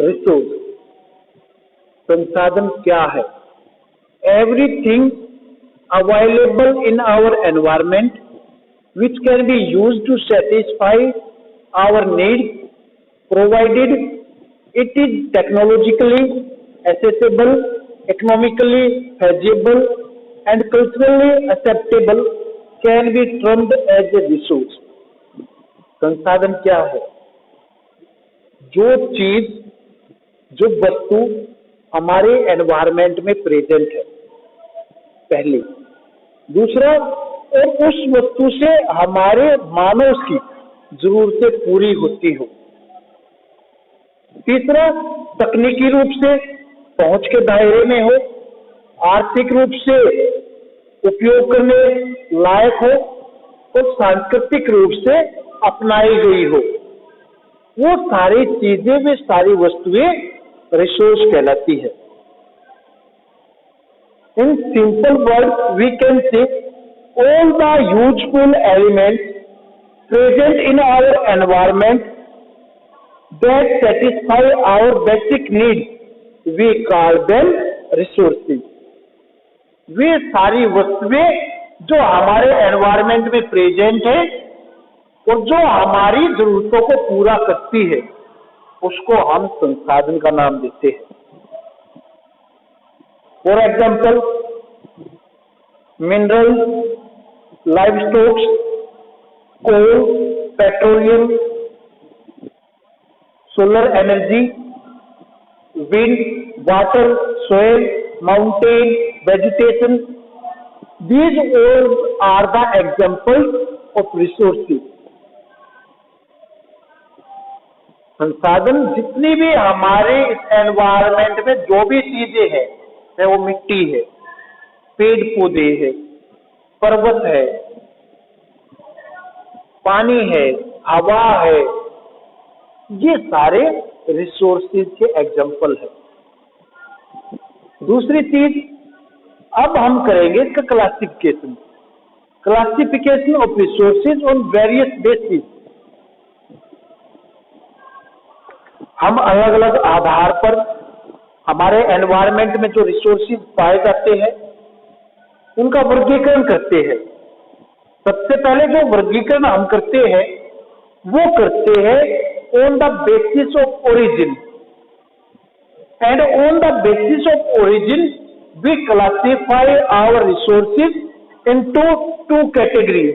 Resource, संसाधन क्या है? Everything available in our environment which can be used to satisfy our needs, provided it is technologically accessible, economically feasible, and culturally acceptable, can be termed as a resource. संसाधन क्या है? जो चीज, जो वस्तु हमारे एनवायरमेंट में प्रेजेंट है, पहली। दूसरा, और उस वस्तु से हमारे मानव की जरूरतें पूरी होती हो। तीसरा, तकनीकी रूप से पहुंच के दायरे में हो, आर्थिक रूप से उपयोग करने लायक हो और सांस्कृतिक रूप से अपनाई गई हो। वो सारी चीजें, वे सारी वस्तुएं रिसोर्स कहलाती है। In simple word we can say all the useful elements present in our environment that satisfy our basic needs, we call them resources. वे सारी वस्तुएं जो हमारे एनवायरमेंट में प्रेजेंट है और जो हमारी जरूरतों को पूरा करती है, उसको हम संसाधन का नाम देते हैं। For example, mineral, livestock, coal, petroleum, solar energy, wind, water, soil, mountain, vegetation, these all are the examples of resources. संसाधन जितनी भी हमारे इस एनवायरमेंट में जो भी चीजें हैं, चाहे वो मिट्टी है, पेड़ पौधे है, पर्वत है, पानी है, हवा है, ये सारे रिसोर्सेज के एग्जाम्पल है। दूसरी चीज, अब हम करेंगे इसका classification. Classification of resources on various basis. हम अलग अलग आधार पर हमारे एनवायरमेंट में जो रिसोर्सेज पाए जाते हैं, उनका वर्गीकरण करते हैं। सबसे पहले जो वर्गीकरण हम करते हैं, वो करते हैं on the basis of origin, and on the basis of origin we classify our resources into two categories,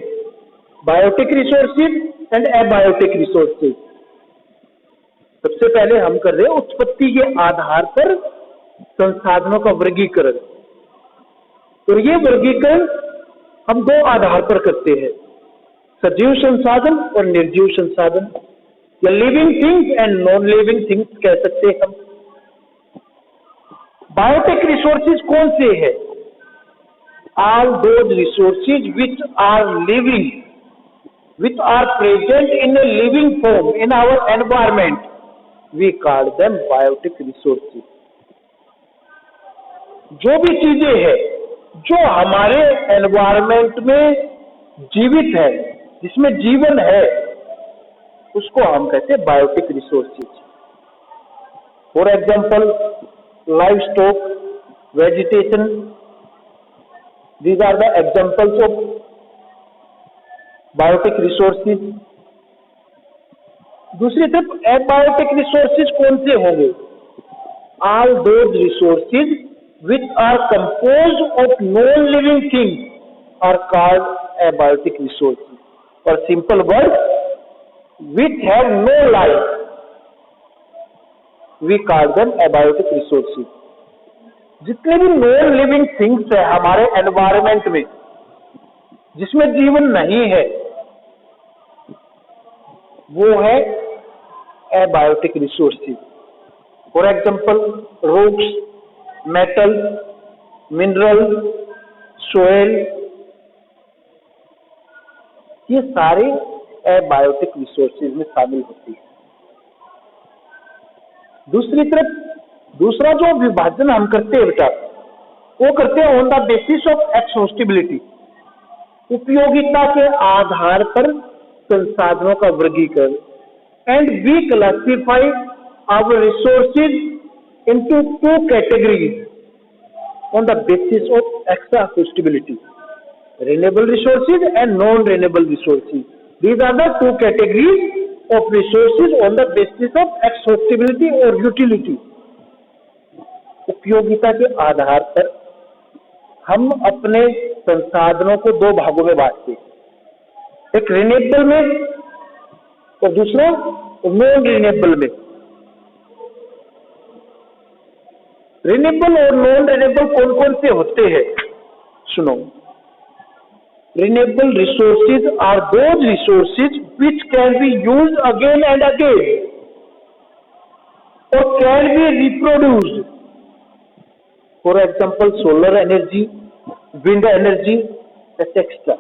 biotic resources and abiotic resources. सबसे पहले हम कर रहे हैं उत्पत्ति के आधार पर संसाधनों का वर्गीकरण। और ये वर्गीकरण हम दो आधार पर करते हैं, सजीव संसाधन और निर्जीव संसाधन, या living things and non living things कह सकते हैं हम। बायोटिक रिसोर्सेज कौन से हैं? All those resources which are living, which are present in a living form in our environment, we call them biotic resources. जो भी चीजें हैं जो हमारे एनवायरमेंट में जीवित है, जिसमें जीवन है, उसको हम कहते हैं biotic resources. For example, livestock, vegetation, these are the examples of biotic resources. दूसरी तरफ एबायोटिक रिसोर्सेज कौन से होंगे? All those resources which are composed of non-living things are called abiotic resources, or simple word, which have no life, we call them abiotic resources. जितने भी non living things है हमारे environment में, जिसमें जीवन नहीं है, वो है abiotic resources. For example, rocks, metal, mineral, soil, ये सारे एबायोटिक रिसोर्सेज में शामिल होती है। दूसरी तरफ दूसरा जो विभाजन हम करते हैं बेटा, वो करते हैं on the basis of exhaustibility, उपयोगिता के आधार पर संसाधनों का वर्गीकरण। And we classify our resources into two categories on the basis of exhaustibility. Renewable resources and non-renewable resources. These are the two categories of resources on the basis of exhaustibility or utility. उपयोगिता के आधार पर हम अपने संसाधनों को दो भागों में बांटते हैं, एक रिन्यूएबल में और दूसरा नॉन रिन्यूएबल में। रिन्यूएबल और नॉन रिन्यूएबल कौन कौन से होते हैं? सुनो, renewable resources are those resources which can be used again and again और can be reproduced. For example solar energy, wind energy, etcetera.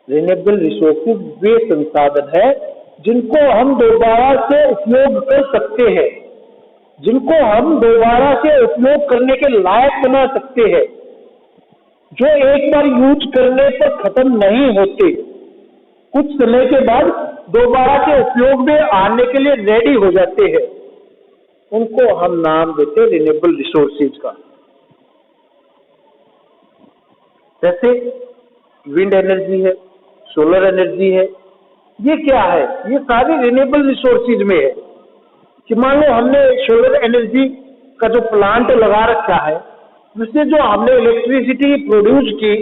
Renewable resources वे संसाधन है जिनको हम दोबारा से उपयोग कर सकते हैं, जिनको हम दोबारा से उपयोग करने के लायक बना सकते हैं, जो एक बार यूज करने पर खत्म नहीं होते, कुछ समय के बाद दोबारा से उपयोग में आने के लिए रेडी हो जाते हैं, उनको हम नाम देते हैं रिन्यूएबल रिसोर्सेज का। जैसे विंड एनर्जी है, सोलर एनर्जी है, ये क्या है? ये सारी रिन्यूएबल रिसोर्सेज में है कि मान लो हमने सोलर एनर्जी का जो प्लांट लगा रखा है, जिससे जो हमने इलेक्ट्रिसिटी प्रोड्यूस की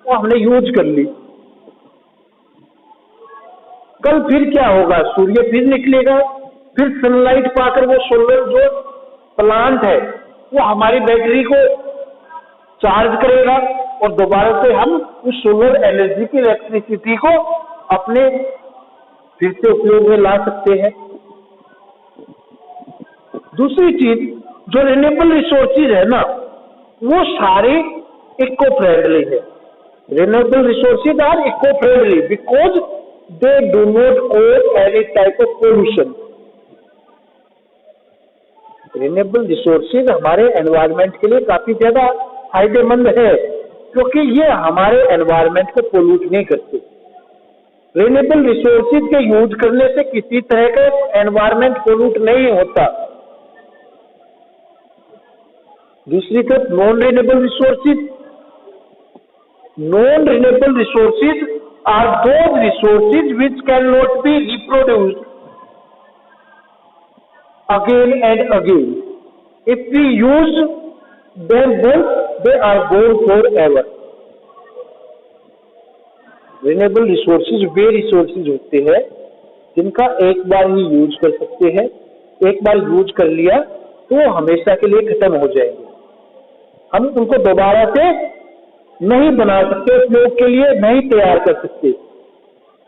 वो हमने यूज कर ली। कल फिर क्या होगा? सूर्य फिर निकलेगा, फिर सनलाइट पाकर वो सोलर जो प्लांट है वो हमारी बैटरी को चार्ज करेगा और दोबारा से हम उस सोलर एनर्जी की इलेक्ट्रिसिटी को अपने फिर से उपयोग में ला सकते हैं। दूसरी चीज, जो रिन्यूएबल रिसोर्सेज है ना, वो सारे इको फ्रेंडली है। Renewable resources are eco friendly because they do not cause any type of pollution. Renewable resources हमारे एनवायरनमेंट के लिए काफी ज्यादा फायदेमंद है क्योंकि ये हमारे एनवायरनमेंट को पोल्यूट नहीं करते। रिन्यूएबल रिसोर्सेज के यूज करने से किसी तरह का एनवायरनमेंट पोल्यूट नहीं होता। दूसरी तरफ non renewable resources, non renewable resources are those resources which can not be reproduced again and again. If we use them once, they are gone forever. Renewable resources way resources होते हैं जिनका एक बार ही use कर सकते हैं, एक बार use कर लिया तो हमेशा के लिए खत्म हो जाएंगे, हम उनको दोबारा से नहीं बना सकते, उपयोग के लिए नहीं तैयार कर सकते।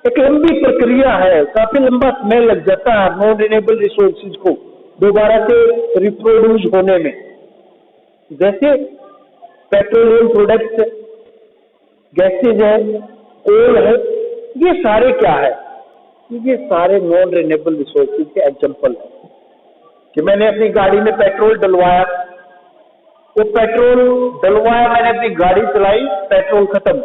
एक लंबी प्रक्रिया है, काफी लंबा समय लग जाता है नॉन रिन्यूएबल रिसोर्सेज को दोबारा से रिप्रोड्यूस होने में। जैसे पेट्रोलियम प्रोडक्ट्स, गैसेज है, कोल है, ये सारे क्या है? ये सारे नॉन रिन्यूएबल रिसोर्सेज के एग्जांपल है कि मैंने अपनी गाड़ी में पेट्रोल डलवाया, वो पेट्रोल डलवाया, मैंने अपनी गाड़ी चलाई, पेट्रोल खत्म,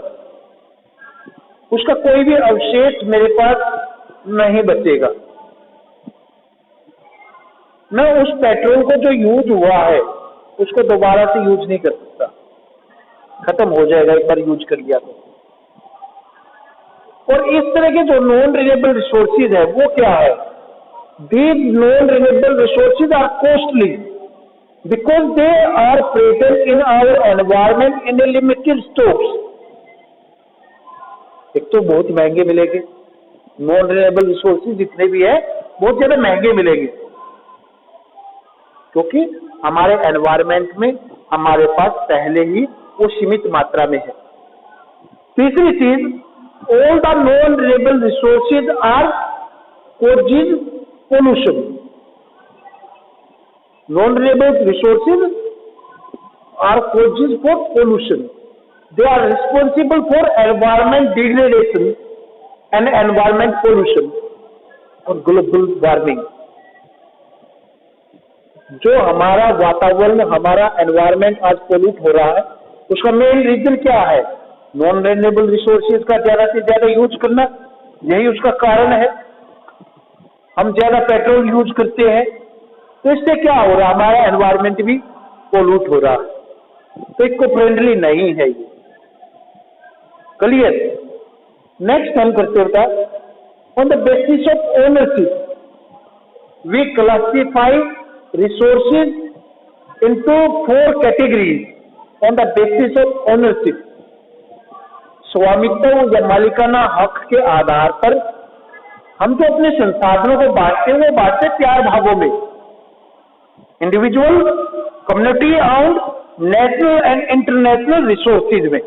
उसका कोई भी अवशेष मेरे पास नहीं बचेगा। मैं उस पेट्रोल को जो यूज हुआ है उसको दोबारा से यूज नहीं कर सकता, खत्म हो जाएगा एक बार यूज कर लिया तो। और इस तरह के जो नॉन रिन्यूएबल रिसोर्सेज है वो क्या है? These non renewable resources are costly because they are present in our environment in limited stocks. एक तो बहुत महंगे मिलेंगे, नॉन रिन्यूएबल रिसोर्सेज जितने भी है बहुत ज्यादा महंगे मिलेंगे क्योंकि हमारे एनवायरनमेंट में हमारे पास पहले ही वो सीमित मात्रा में है। तीसरी चीज, all the non renewable resources are causes pollution. Non renewable resources are causes for pollution. They are responsible for environment degradation and environment pollution और ग्लोबल वार्मिंग। जो हमारा वातावरण, हमारा एनवायरनमेंट आज पोल्यूट हो रहा है, उसका मेन रीजन क्या है? नॉन रिन्यूएबल रिसोर्सेज का ज्यादा से ज्यादा यूज करना, यही उसका कारण है। हम ज्यादा पेट्रोल यूज करते हैं, तो इससे क्या हो रहा है, हमारा एनवायरमेंट भी पोल्यूट हो रहा है, तो इको फ्रेंडली नहीं है ये। क्लियर। नेक्स्ट हम करते होता, on the basis of ownership we classify resources into 4 categories on the basis of ownership. स्वामित्व या मालिकाना हक के आधार पर हम जो अपने संसाधनों को बांटते हैं, वो बांटते 4 भागों में, individual, community owned, national and international resources में।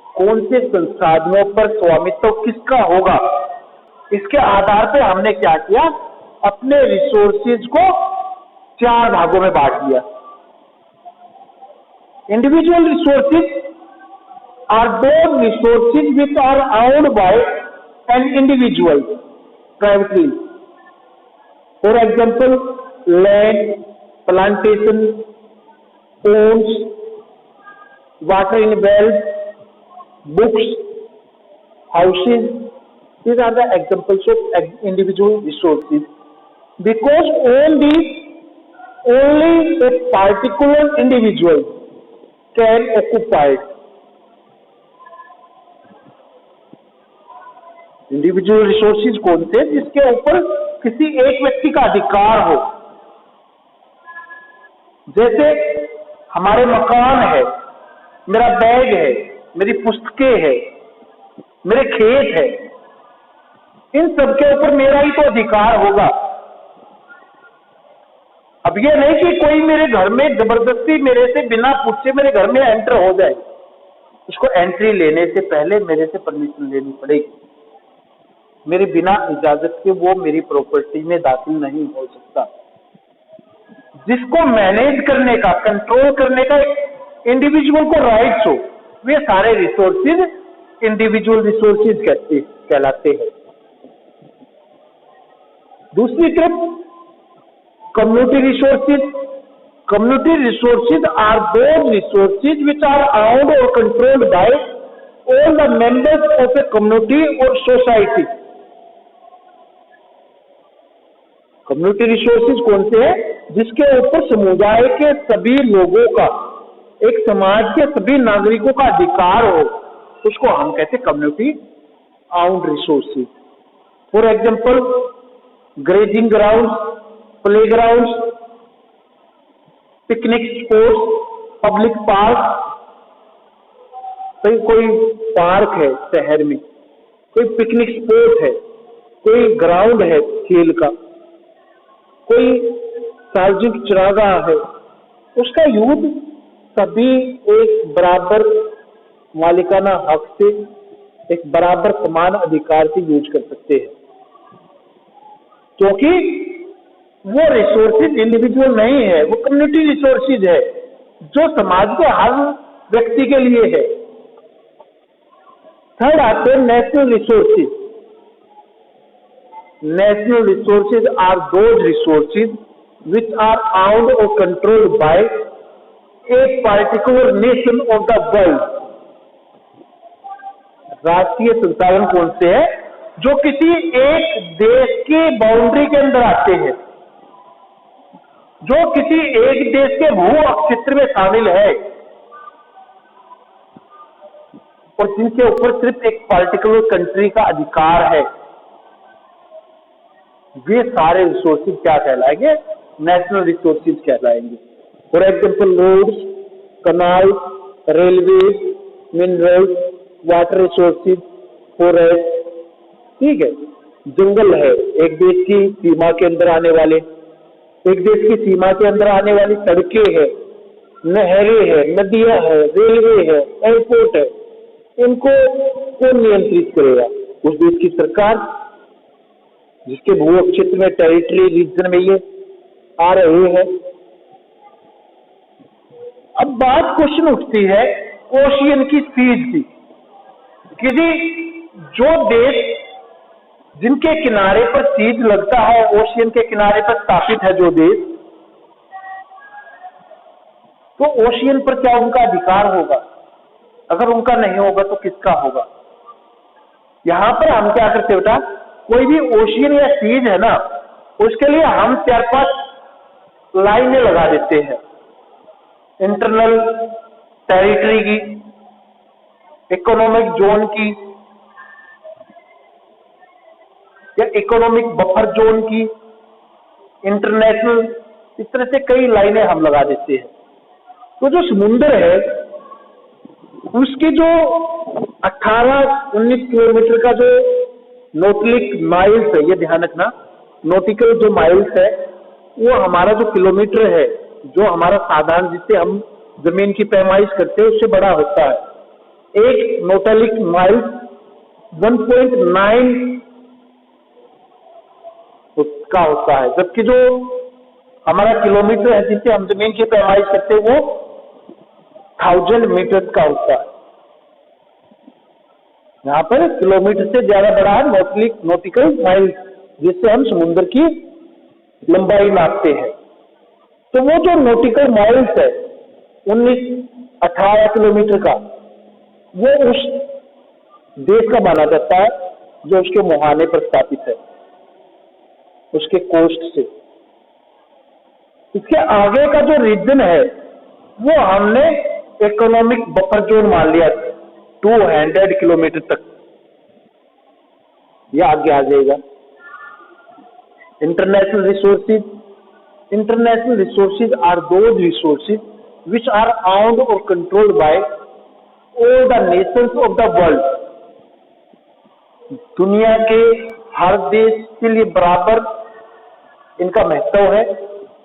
कौन से संसाधनों पर स्वामित्व किसका होगा, इसके आधार पर हमने क्या किया, अपने रिसोर्सेज को 4 भागों में बांट दिया। Individual resources are those resources which are owned by an individual privately. For example, land, plantation, homes, water in wells, books, houses. These are the examples of individual resources. Because only a particular individual can occupy it. Individual resources कौन से, जिसके ऊपर किसी एक व्यक्ति का अधिकार हो। जैसे हमारे मकान है, मेरा बैग है, मेरी पुस्तकें है, मेरे खेत है, इन सब के ऊपर मेरा ही तो अधिकार होगा। अब ये नहीं कि कोई मेरे घर में जबरदस्ती मेरे से बिना पूछे मेरे घर में एंटर हो जाए, उसको एंट्री लेने से पहले मेरे से परमिशन लेनी पड़ेगी। मेरे बिना इजाजत के वो मेरी प्रॉपर्टी में दाखिल नहीं हो सकता। जिसको मैनेज करने का, कंट्रोल करने का इंडिविजुअल को राइट्स हो, वे सारे रिसोर्सेज इंडिविजुअल रिसोर्सेज कहलाते हैं। दूसरी तरफ community resources. Community resources are those resources which are owned और controlled by all the members of a community और सोसाइटी। कम्युनिटी रिसोर्सेज कौन से हैं, जिसके ऊपर समुदाय के सभी लोगों का, एक समाज के सभी नागरिकों का अधिकार हो, उसको हम कहते हैं community owned resources. For example, grazing grounds, playgrounds, picnic spots, public park. कोई पार्क है शहर में, कोई पिकनिक स्पॉट है, कोई ग्राउंड है खेल का, कोई सार्वजनिक चरागाह है, उसका यूज सभी एक बराबर मालिकाना हक से, एक बराबर समान अधिकार से यूज कर सकते हैं, क्योंकि वो रिसोर्सेज इंडिविजुअल नहीं है, वो कम्युनिटी रिसोर्सेज है जो समाज के हर व्यक्ति के लिए है। थर्ड आते हैं national resources. National resources are those resources which are owned or controlled by a particular nation of the world. राष्ट्रीय संसाधन कौन से हैं, जो किसी एक देश की बाउंड्री के अंदर आते हैं, जो किसी एक देश के भू क्षेत्र में शामिल है, और जिनके ऊपर सिर्फ एक पर्टिकुलर कंट्री का अधिकार है। वे सारे रिसोर्सेज क्या कहलाएंगे, नेशनल रिसोर्सेज कहलाएंगे। For example, roads, canal, railway, minerals, water resources, forest. ठीक है, जंगल है, एक देश की सीमा के अंदर आने वाले, एक देश की सीमा के अंदर आने वाली सड़कें है, नहरें है, नदियां है, रेलवे है, एयरपोर्ट है, इनको कौन नियंत्रित करेगा? उस देश की सरकार, जिसके भू क्षेत्र में, टेरिटरी रीजन में ये आ रहे हैं। अब बात क्वेश्चन उठती है ओशियन की सीज की, कि जो देश जिनके किनारे पर सीज लगता है, ओशियन के किनारे पर स्थापित है जो देश, तो ओशियन पर क्या उनका अधिकार होगा? अगर उनका नहीं होगा तो किसका होगा? यहां पर हम क्या करते बेटा, कोई भी ओशियन या सीज है ना, उसके लिए हम 4-5 लाइनें लगा देते हैं, इंटरनल टेरिटरी की, इकोनॉमिक जोन की, या इकोनॉमिक बफर जोन की, इंटरनेशनल, इस तरह से कई लाइनें हम लगा देते हैं। तो जो समुद्र है उसकी जो 18-19 किलोमीटर का जो नॉटिक माइल्स है, ये ध्यान रखना, नॉटिकल जो माइल्स है वो हमारा जो किलोमीटर है, जो हमारा साधारण जिससे हम जमीन की पैमाइश करते हैं उससे बड़ा होता है। एक नॉटिक माइल्स 1.9 का होता है, जबकि जो हमारा किलोमीटर है जिससे हम जमीन की पैमाइश करते हैं वो 1000 मीटर का होता है। यहाँ पर किलोमीटर से ज्यादा बड़ा है नॉटिकल माइल, जिससे हम समुद्र की लंबाई नापते हैं। तो वो जो नॉटिकल माइल्स है 19-18 किलोमीटर का, वो उस देश का माना जाता है जो उसके मुहाने पर स्थापित है, उसके कोस्ट से। इसके आगे का जो रीजन है वो हमने इकोनॉमिक बफर जोन मान लिया 200 किलोमीटर तक, यह आगे आ जाएगा। International resources are those resources which are owned और controlled by all the nations of the world. दुनिया के हर देश के लिए बराबर इनका महत्व है,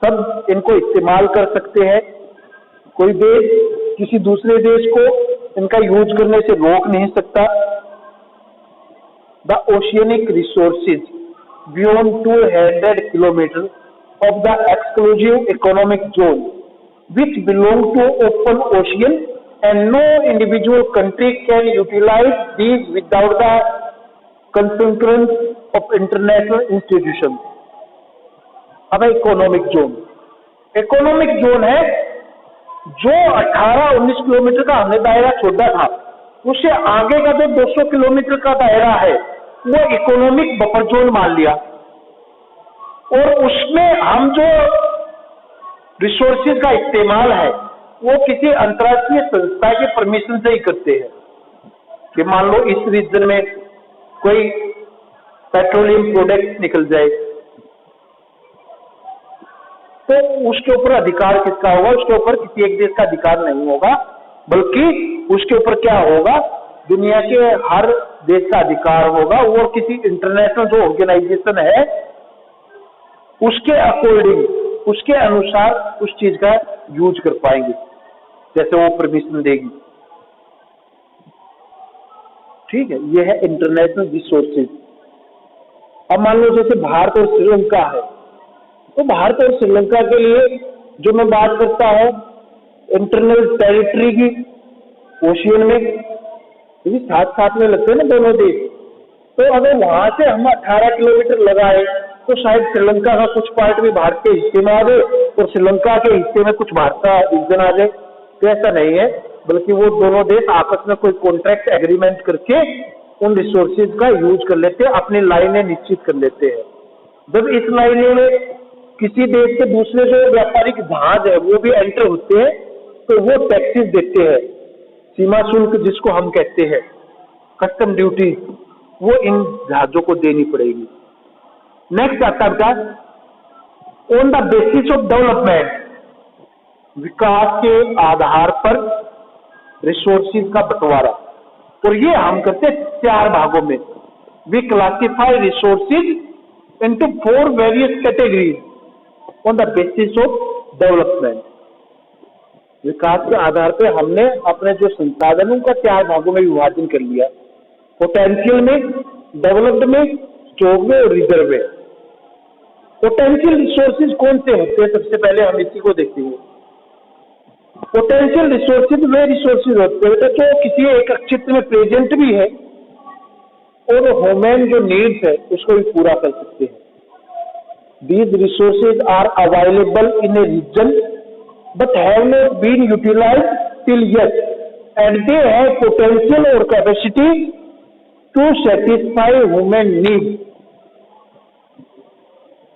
सब इनको इस्तेमाल कर सकते हैं, कोई देश किसी दूसरे देश को इनका यूज करने से रोक नहीं सकता। The oceanic resources beyond 200 kilometre of the exclusive economic zone which belong to open ocean and no individual country can utilize these without the concurrence of international institutions। अब इकोनॉमिक जोन है जो 18-19 kilometre का हमने दायरा छोड़ा था, उससे आगे का जो 200 किलोमीटर का दायरा है वो इकोनॉमिक बफर जोन मान लिया, और उसमें हम जो रिसोर्सेज का इस्तेमाल है वो किसी अंतर्राष्ट्रीय संस्था के परमिशन से ही करते हैं। कि मान लो इस रीजन में कोई पेट्रोलियम प्रोडक्ट निकल जाए तो उसके ऊपर अधिकार किसका होगा? उसके ऊपर किसी एक देश का अधिकार नहीं होगा, बल्कि उसके ऊपर क्या होगा, दुनिया के हर देश का अधिकार होगा। और किसी इंटरनेशनल जो ऑर्गेनाइजेशन है उसके अकॉर्डिंग, उसके अनुसार उस चीज का यूज कर पाएंगे, जैसे वो परमिशन देगी। ठीक है, ये है इंटरनेशनल रिसोर्सेज। अब मान लो जैसे भारत और श्रीलंका है, तो भारत और श्रीलंका के लिए जो मैं बात करता हूं इंटरनल टेरिटरी की, ओशियन में, क्योंकि साथ साथ में लगते हैं ना दोनों देश, तो अगर वहां से हम 18 किलोमीटर लगाए तो शायद श्रीलंका का कुछ पार्ट भी भारत के हिस्से में आ जाए और श्रीलंका के हिस्से में कुछ भारत का रीजन आ जाए। तो ऐसा नहीं है, बल्कि वो दोनों देश आपस में कोई कॉन्ट्रैक्ट एग्रीमेंट करके उन रिसोर्सेज का यूज कर लेते हैं, अपनी लाइनें निश्चित कर लेते हैं। जब इस लाइनें में किसी देश के दूसरे जो व्यापारिक जहाज है वो भी एंटर होते हैं तो वो टैक्सेस देते हैं, सीमा शुल्क जिसको हम कहते हैं, कस्टम ड्यूटी, वो इन जहाजों को देनी पड़ेगी। नेक्स्ट आता है on the basis of development, विकास के आधार पर रिसोर्सेज का बंटवारा, और ये हम करते हैं 4 भागों में। We classify resources into 4 various categories on the basis of development. विकास के आधार पर हमने अपने जो संसाधनों का 4 भागों में विभाजन कर लिया, पोटेंशियल में, डेवलप्ड में, स्टॉक में और रिजर्व में। पोटेंशियल रिसोर्सेज कौन से होते हैं? सबसे पहले हम इसी को देखेंगे। पोटेंशियल रिसोर्सेज वे रिसोर्सेज होते हैं जो किसी एक क्षेत्र में प्रेजेंट भी है और ह्यूमन जो नीड्स है उसको भी पूरा कर सकते हैं। These resources are available in a region but have not been utilised till yet and they have potential और capacity to satisfy human needs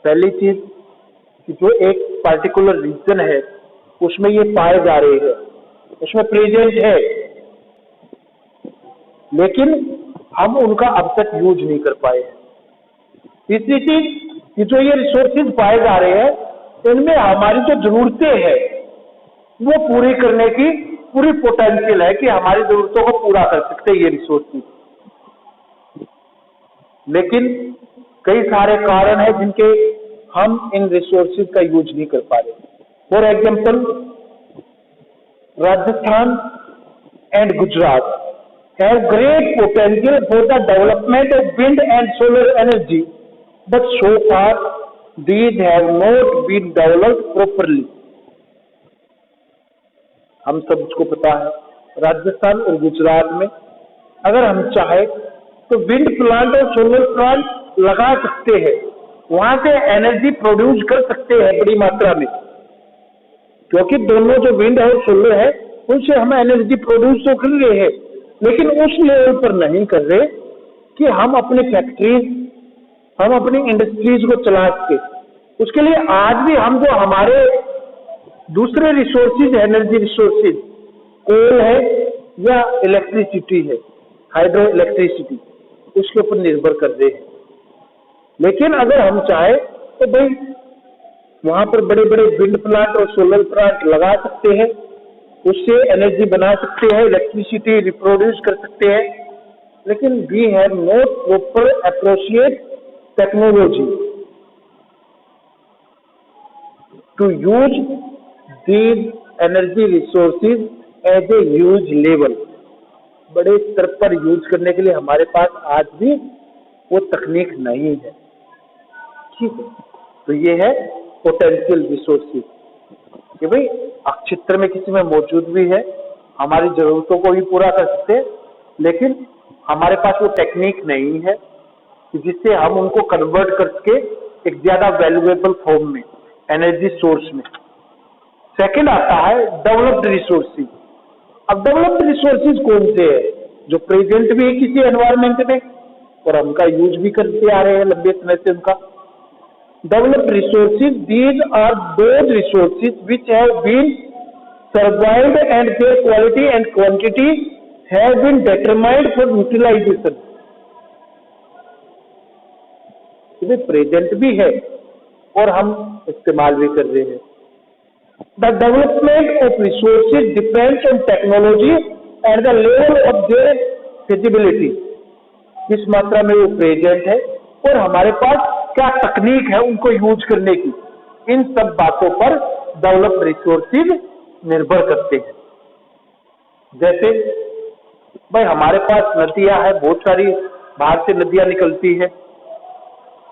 पहली चीज कि जो एक पर्टिकुलर रीजन है उसमें ये पाए जा रहे हैं, उसमें प्रेजेंट है, लेकिन हम उनका अब तक यूज नहीं कर पाए हैं। तीसरी चीज कि जो ये रिसोर्सेज पाए जा रहे हैं इनमें हमारी जो जरूरतें हैं वो पूरी करने की पूरी पोटेंशियल है कि हमारी जरूरतों को पूरा कर सकते हैं ये रिसोर्सेज, लेकिन कई सारे कारण हैं जिनके हम इन रिसोर्सेज का यूज नहीं कर पा रहे। For example, Rajasthan and Gujarat have great potential for the development of wind and solar energy, but so far these have not been developed properly. हम सबको पता है राजस्थान और गुजरात में अगर हम चाहे तो विंड प्लांट और सोलर प्लांट लगा सकते हैं, वहां से एनर्जी प्रोड्यूस कर सकते हैं बड़ी मात्रा में, क्योंकि दोनों जो विंड और सोलर है उनसे हम एनर्जी प्रोड्यूस तो कर रहे हैं, लेकिन उस लेवल पर नहीं कर रहे कि हम अपनी फैक्ट्रीज, हम अपनी इंडस्ट्रीज को चला सके। उसके लिए आज भी हम जो हमारे दूसरे रिसोर्सेज, एनर्जी रिसोर्सेज, कोल है या इलेक्ट्रिसिटी है, हाइड्रो इलेक्ट्रिसिटी, उसके ऊपर निर्भर कर रहे हैं। लेकिन अगर हम चाहे तो भाई वहां पर बड़े बड़े विंड प्लांट और सोलर प्लांट लगा सकते हैं, उससे एनर्जी बना सकते हैं, इलेक्ट्रिसिटी रिप्रोड्यूस कर सकते हैं, लेकिन we have not proper appropriate technology to use these energy resources as a huge level. बड़े स्तर पर यूज करने के लिए हमारे पास आज भी वो तकनीक नहीं है। ठीक है, तो ये है पोटेंशियल रिसोर्सेज कि भाई क्षेत्र में किसी में मौजूद भी है, हमारी जरूरतों को भी पूरा कर सकते हैं, लेकिन हमारे पास वो टेक्निक नहीं है जिससे हम उनको कन्वर्ट कर सके एक ज्यादा वैल्यूएबल फॉर्म में, एनर्जी सोर्स में। सेकंड आता है डेवलप्ड रिसोर्सेज। अब डेवलप्ड रिसोर्सेज कौन से है? जो प्रेजेंट भी है किसी एनवायरमेंट में और उनका यूज भी करते आ रहे हैं लंबे समय से उनका। Developed resources, these are those resources which have been survived and their quality and quantity have been determined for utilization. ये प्रेजेंट भी है और हम इस्तेमाल भी कर रहे हैं। The development of resources depends on technology and the level of their feasibility. किस मात्रा में वो प्रेजेंट है और हमारे पास क्या तकनीक है उनको यूज करने की, इन सब बातों पर डेवलप्ड रिसोर्सेज निर्भर करते हैं। जैसे भाई हमारे पास नदियां हैं, बहुत सारी बाहर से नदियां निकलती है।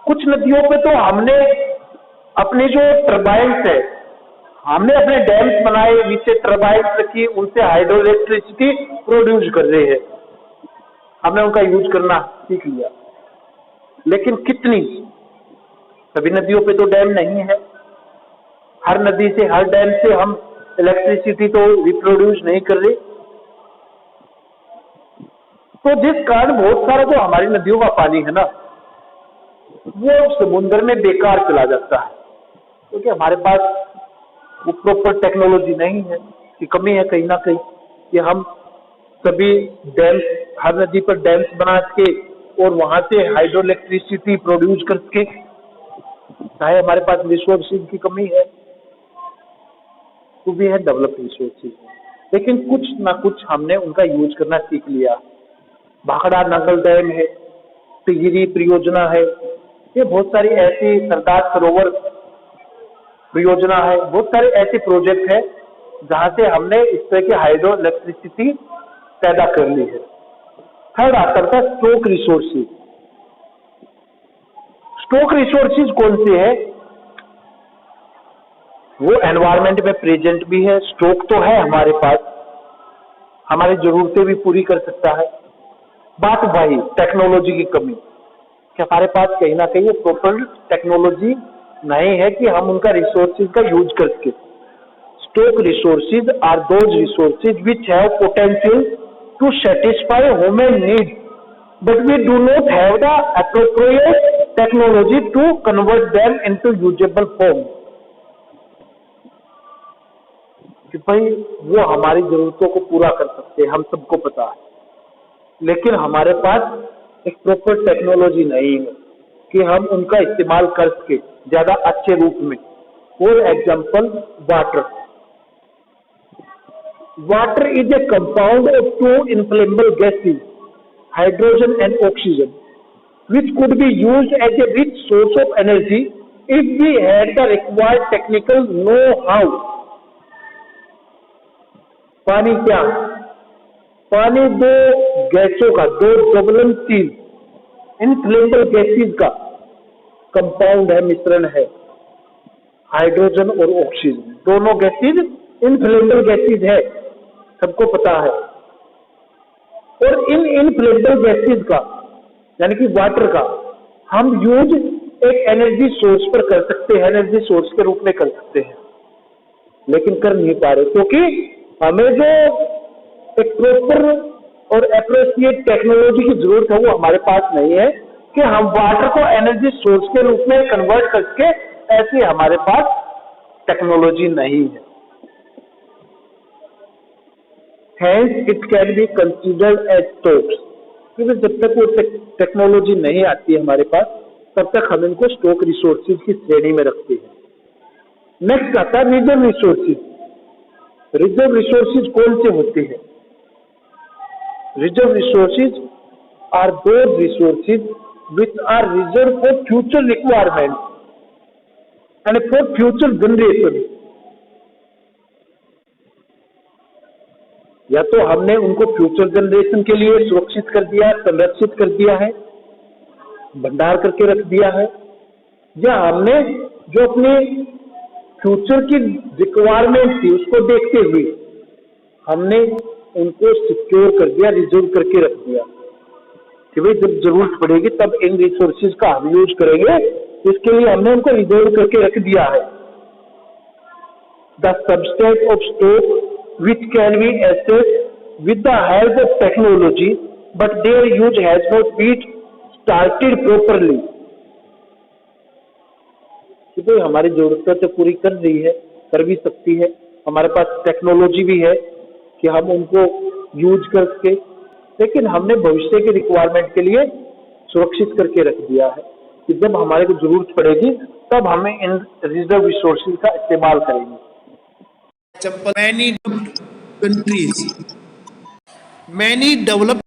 कुछ नदियों पे तो हमने अपनी जो टर्बाइन्स है, हमने अपने डैम्स बनाए, नीचे टर्बाइन्स रखी, उनसे हाइड्रो इलेक्ट्रिसिटी प्रोड्यूस कर रहे हैं, हमने उनका यूज करना सीख लिया। लेकिन कितनी? सभी नदियों पे तो डैम नहीं है, हर नदी से, हर डैम से हम इलेक्ट्रिसिटी तो रिप्रोड्यूस नहीं कर रहे, तो जिस कारण बहुत सारा जो हमारी नदियों का पानी है ना वो समुद्र में बेकार चला जाता है, क्योंकि हमारे पास वो प्रॉपर टेक्नोलॉजी नहीं है, की कमी है कहीं ना कहीं कि हम सभी डैम्स, हर नदी पर डैम्स बना के और वहां से हाइड्रो इलेक्ट्रिसिटी प्रोड्यूस करके, चाहे हमारे पास रिसोर्सेज की कमी है, तो भी है डेवलप्ड रिसोर्सेज, लेकिन कुछ ना कुछ हमने उनका यूज करना सीख लिया। भाखड़ा नागल डैम है, टिहरी परियोजना है, ये बहुत सारी ऐसी, सरदार सरोवर परियोजना है, बहुत सारे ऐसे प्रोजेक्ट है जहां से हमने इस तरह की हाइड्रो इलेक्ट्रिसिटी पैदा कर ली है। थर्ड आता था स्टॉक रिसोर्सेज। स्टॉक रिसोर्सेज कौन से है? वो एनवायरमेंट में प्रेजेंट भी है, स्टॉक तो है हमारे पास, हमारी जरूरतें भी पूरी कर सकता है। बात भाई टेक्नोलॉजी की कमी, कि हमारे पास कहीं ना कहीं प्रॉपर टेक्नोलॉजी नहीं है कि हम उनका रिसोर्सेज का यूज कर सके। Stock resources are those resources which have potential to satisfy human needs, but we do not have the appropriate technology to convert them into usable form। कि भाई वो हमारी जरूरतों को पूरा कर सकते हैं, हम सबको पता है, लेकिन हमारे पास एक प्रॉपर टेक्नोलॉजी नहीं है कि हम उनका इस्तेमाल कर सके ज्यादा अच्छे रूप में। For example water. Water is a compound of two inflammable gases, hydrogen and oxygen, which could be used as a rich source of energy if we had the required technical know-how। पानी क्या? पानी दो गैसों का, दो ज्वलनशील inflammable gases का compound है, मिश्रण है, हाइड्रोजन और ऑक्सीजन। दोनों गैसेज इनफ्लेमेबल गैसेज है, सबको पता है। और इन इनफ्लेमेबल गैसेज का यानी कि वाटर का हम यूज एक एनर्जी सोर्स पर कर सकते हैं, एनर्जी सोर्स के रूप में कर सकते हैं, लेकिन कर नहीं पा रहे क्योंकि हमें जो एक प्रॉपर और एप्रोप्रिएट टेक्नोलॉजी की जरूरत है वो हमारे पास नहीं है कि हम वाटर को एनर्जी सोर्स के रूप में कन्वर्ट कर सके। ऐसी हमारे पास टेक्नोलॉजी नहीं है। Hence it can be considered as stocks। क्योंकि जब तक वो टेक्नोलॉजी नहीं आती है हमारे पास, तब तक हम इनको स्टॉक रिसोर्सेज की श्रेणी में रखते हैं। नेक्स्ट आता है रिजर्व रिसोर्सेज। रिजर्व रिसोर्सेज कौन से होते हैं? Reserve resources are those resources which are reserved for future requirements and for future generation। या तो हमने उनको फ्यूचर जनरेशन के लिए सुरक्षित कर दिया, संरक्षित कर दिया है, भंडार करके रख दिया है, या हमने जो अपने फ्यूचर की रिक्वायरमेंट थी उसको देखते हुए हमने उनको सिक्योर कर दिया, रिजर्व करके रख दिया कि भाई जब जरूरत पड़ेगी तब इन रिसोर्सेज का हम यूज करेंगे, इसके लिए हमने उनको रिजर्व करके रख दिया है। The substance of stock which can be assessed with the help of technology, but their use has not been started properly। कि भाई हमारी जरूरतें तो पूरी कर रही है, कर भी सकती है, हमारे पास टेक्नोलॉजी भी है कि हम उनको यूज कर सके, लेकिन हमने भविष्य की रिक्वायरमेंट के लिए सुरक्षित करके रख दिया है कि जब हमारे को जरूरत पड़ेगी तब हमें इन रिजर्व रिसोर्सेज का इस्तेमाल करेंगे। Many developed